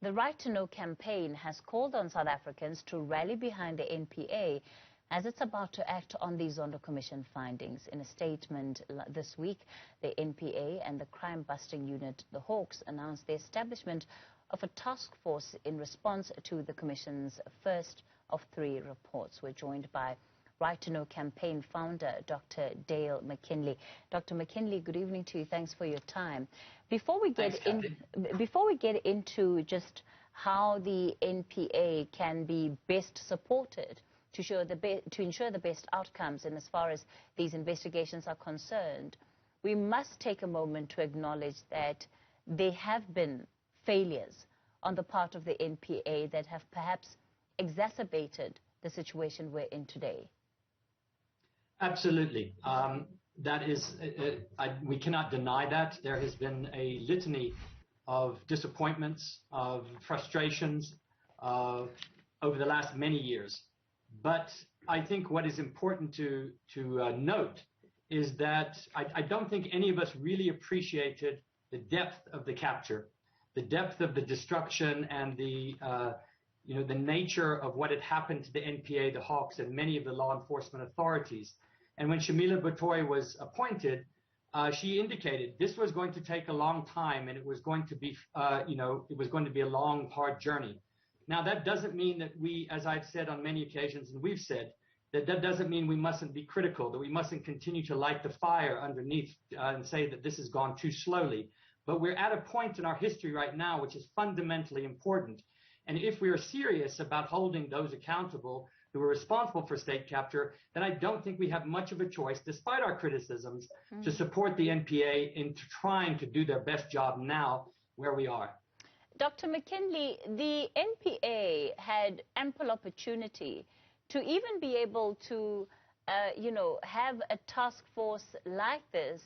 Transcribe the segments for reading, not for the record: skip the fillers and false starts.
The Right2Know Campaign has called on South Africans to rally behind the NPA as it's about to act on the Zondo Commission findings. In a statement this week, the NPA and the crime-busting unit, the Hawks, announced the establishment of a task force in response to the Commission's first of 3 reports. We're joined by Right2Know Campaign founder, Dr. Dale McKinley. Dr. McKinley, good evening to you. Thanks for your time. Before we get into just how the NPA can be best supported to ensure the best outcomes, and as far as these investigations are concerned, we must take a moment to acknowledge that there have been failures on the part of the NPA that have perhaps exacerbated the situation we're in today. Absolutely. That is, we cannot deny that. There has been a litany of disappointments, of frustrations over the last many years. But I think what is important to note is that I don't think any of us really appreciated the depth of the capture, the depth of the destruction, and the nature of what had happened to the NPA, the Hawks, and many of the law enforcement authorities. And when Shamila Batoy was appointed, she indicated this was going to take a long time, and it was going to be, it was going to be a long, hard journey. Now, that doesn't mean that we, as I've said on many occasions, and we've said, that doesn't mean we mustn't be critical, that we mustn't continue to light the fire underneath and say that this has gone too slowly. But we're at a point in our history right now which is fundamentally important. And if we are serious about holding those accountable who are responsible for state capture, then I don't think we have much of a choice, despite our criticisms, to support the NPA in trying to do their best job now where we are. Dr. McKinley, the NPA had ample opportunity to even be able to, have a task force like this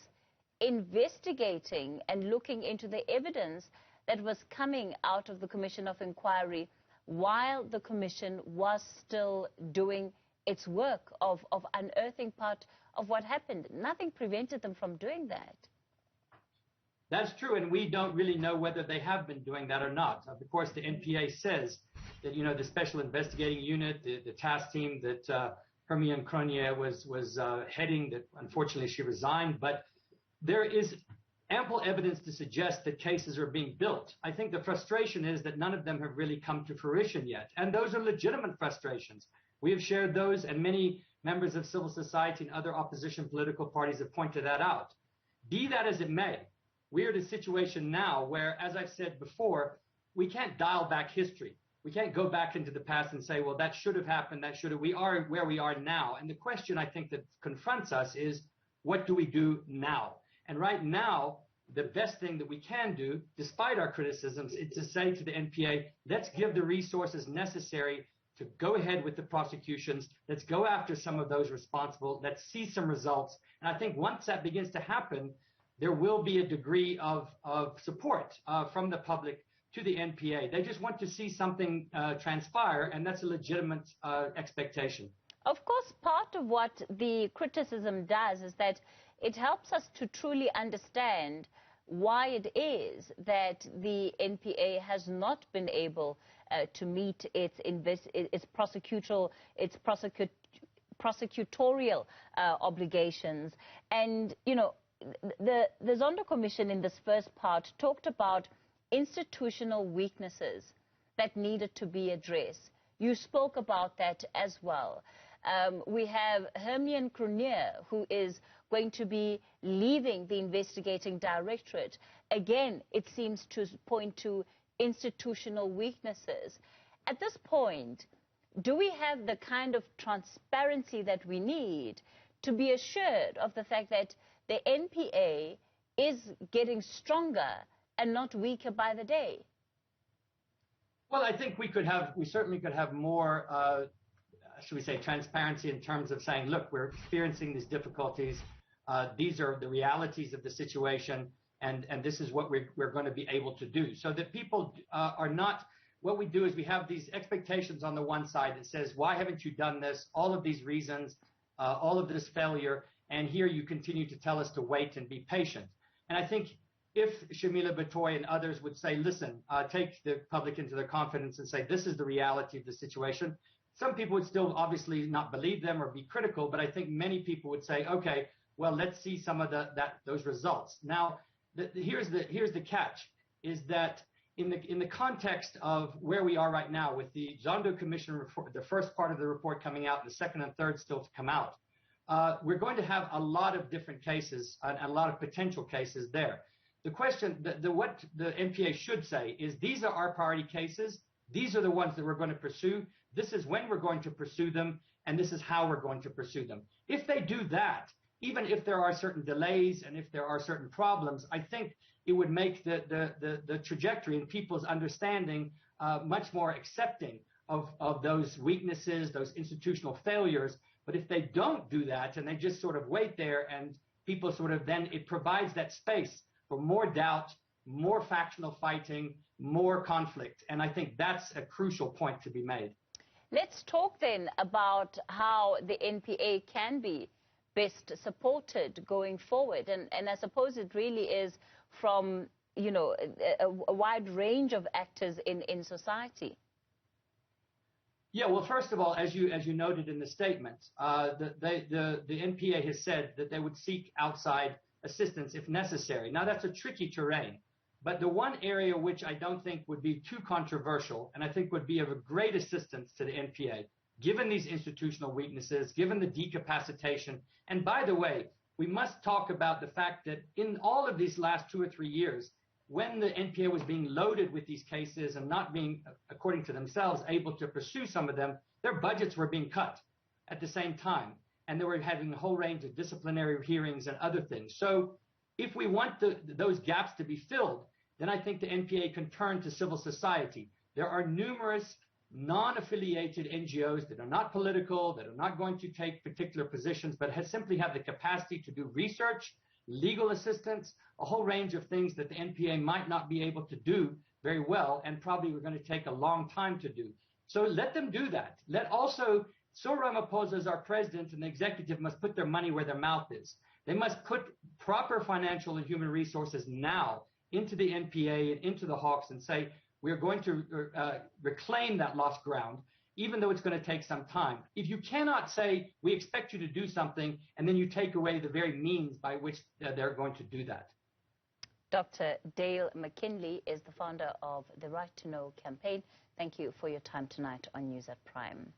investigating and looking into the evidence that was coming out of the Commission of Inquiry while the Commission was still doing its work of unearthing part of what happened. Nothing prevented them from doing that. That's true, and we don't really know whether they have been doing that or not. Of course, the NPA says that, the Special Investigating Unit, the task team that Hermione Cronier was heading, that unfortunately she resigned, but there is ample evidence to suggest that cases are being built. I think the frustration is that none of them have really come to fruition yet, and those are legitimate frustrations. We have shared those, and many members of civil society and other opposition political parties have pointed that out. Be that as it may, we're in a situation now where, as I've said before, we can't dial back history. We can't go back into the past and say, well, that should have happened, that should have. We are where we are now. And the question I think that confronts us is, what do we do now? And right now, the best thing that we can do, despite our criticisms, is to say to the NPA, let's give the resources necessary to go ahead with the prosecutions. Let's go after some of those responsible. Let's see some results. And I think once that begins to happen, there will be a degree of support from the public to the NPA. They just want to see something transpire, and that's a legitimate expectation. Of course, part of what the criticism does is that it helps us to truly understand why it is that the NPA has not been able to meet its prosecutorial obligations. And, the Zondo Commission in this first part talked about institutional weaknesses that needed to be addressed. You spoke about that as well. We have Hermione Cronier, who is going to be leaving the investigating directorate. Again, it seems to point to institutional weaknesses. At this point, do we have the kind of transparency that we need to be assured of the fact that the NPA is getting stronger and not weaker by the day? Well, I think we certainly could have more, should we say, transparency in terms of saying, look, we're experiencing these difficulties. These are the realities of the situation, and this is what we're going to be able to do. So that people are not, what we do is we have these expectations on the one side that says, why haven't you done this? All of these reasons, all of this failure, and here you continue to tell us to wait and be patient. And I think if Shamila Batoy and others would say, listen, take the public into their confidence and say, this is the reality of the situation, some people would still obviously not believe them or be critical, but I think many people would say, okay, well, let's see some of those results. Now, here's the catch, is that in the context of where we are right now with the Zondo Commission report, the first part of the report coming out and the second and third still to come out, we're going to have a lot of different cases and a lot of potential cases there. The question, what the NPA should say is, these are our priority cases. These are the ones that we're going to pursue. This is when we're going to pursue them, and this is how we're going to pursue them. If they do that, even if there are certain delays and if there are certain problems, I think it would make the trajectory and people's understanding much more accepting of those weaknesses, those institutional failures. But if they don't do that and they just sort of wait there and people sort of then, it provides that space for more doubt, more factional fighting, more conflict. And I think that's a crucial point to be made. Let's talk then about how the NPA can be best supported going forward. And I suppose it really is from, you know, a wide range of actors in society. Yeah, well, first of all, as you noted in the statement, the NPA has said that they would seek outside assistance if necessary. Now, that's a tricky terrain, but the one area which I don't think would be too controversial and I think would be of a great assistance to the NPA, given these institutional weaknesses, given the decapacitation, and by the way, we must talk about the fact that in all of these last 2 or 3 years, when the NPA was being loaded with these cases and not being, according to themselves, able to pursue some of them, their budgets were being cut at the same time. And they were having a whole range of disciplinary hearings and other things. So if we want those gaps to be filled, then I think the NPA can turn to civil society. There are numerous non-affiliated NGOs that are not political, that are not going to take particular positions, but simply have the capacity to do research, legal assistance, a whole range of things that the NPA might not be able to do very well, and probably we're going to take a long time to do. So let them do that. Let also, Cyril Ramaphosa as our president and the executive must put their money where their mouth is. They must put proper financial and human resources now into the NPA and into the Hawks and say, we're going to reclaim that lost ground, even though it's going to take some time. If you cannot say, we expect you to do something, and then you take away the very means by which they're going to do that. Dr. Dale McKinley is the founder of the Right2Know Campaign. Thank you for your time tonight on News at Prime.